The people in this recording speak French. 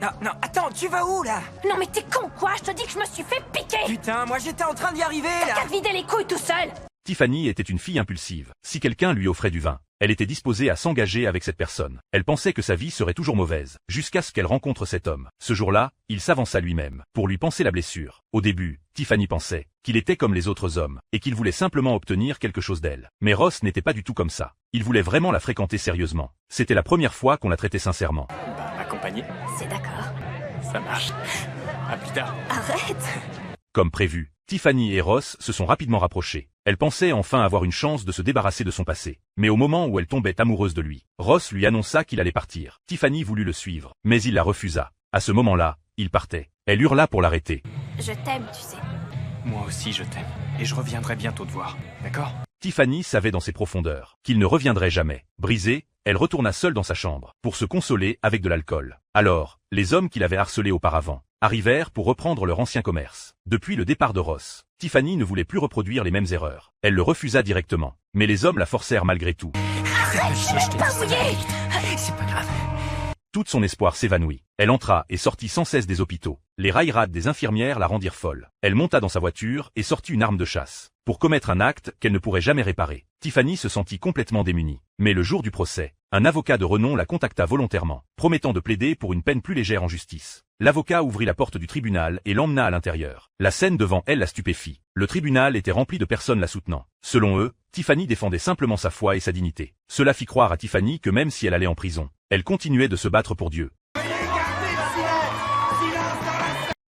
Non, non, attends, tu vas où, là? Non mais t'es con, quoi? Je te dis que je me suis fait piquer! Putain, moi j'étais en train d'y arriver, là! T'as qu'à te vider les couilles tout seul! Tiffany était une fille impulsive. Si quelqu'un lui offrait du vin, elle était disposée à s'engager avec cette personne. Elle pensait que sa vie serait toujours mauvaise, jusqu'à ce qu'elle rencontre cet homme. Ce jour-là, il s'avança lui-même, pour lui panser la blessure. Au début, Tiffany pensait qu'il était comme les autres hommes, et qu'il voulait simplement obtenir quelque chose d'elle. Mais Ross n'était pas du tout comme ça. Il voulait vraiment la fréquenter sérieusement. C'était la première fois qu'on la traitait sincèrement. Accompagné? C'est d'accord. Ça marche. À plus tard. Arrête! Comme prévu, Tiffany et Ross se sont rapidement rapprochés. Elle pensait enfin avoir une chance de se débarrasser de son passé. Mais au moment où elle tombait amoureuse de lui, Ross lui annonça qu'il allait partir. Tiffany voulut le suivre, mais il la refusa. À ce moment-là, il partait. Elle hurla pour l'arrêter. Je t'aime, tu sais. Moi aussi je t'aime. Et je reviendrai bientôt te voir. D'accord? Tiffany savait dans ses profondeurs qu'il ne reviendrait jamais. Brisée, elle retourna seule dans sa chambre, pour se consoler avec de l'alcool. Alors, les hommes qui l'avaient harcelée auparavant arrivèrent pour reprendre leur ancien commerce. Depuis le départ de Ross, Tiffany ne voulait plus reproduire les mêmes erreurs. Elle le refusa directement. Mais les hommes la forcèrent malgré tout. Arrête, je vais pas mouiller! C'est pas grave. Tout son espoir s'évanouit. Elle entra et sortit sans cesse des hôpitaux. Les raillerades des infirmières la rendirent folle. Elle monta dans sa voiture et sortit une arme de chasse, pour commettre un acte qu'elle ne pourrait jamais réparer. Tiffany se sentit complètement démunie. Mais le jour du procès, un avocat de renom la contacta volontairement, promettant de plaider pour une peine plus légère en justice. L'avocat ouvrit la porte du tribunal et l'emmena à l'intérieur. La scène devant elle la stupéfit. Le tribunal était rempli de personnes la soutenant. Selon eux, Tiffany défendait simplement sa foi et sa dignité. Cela fit croire à Tiffany que même si elle allait en prison, elle continuait de se battre pour Dieu.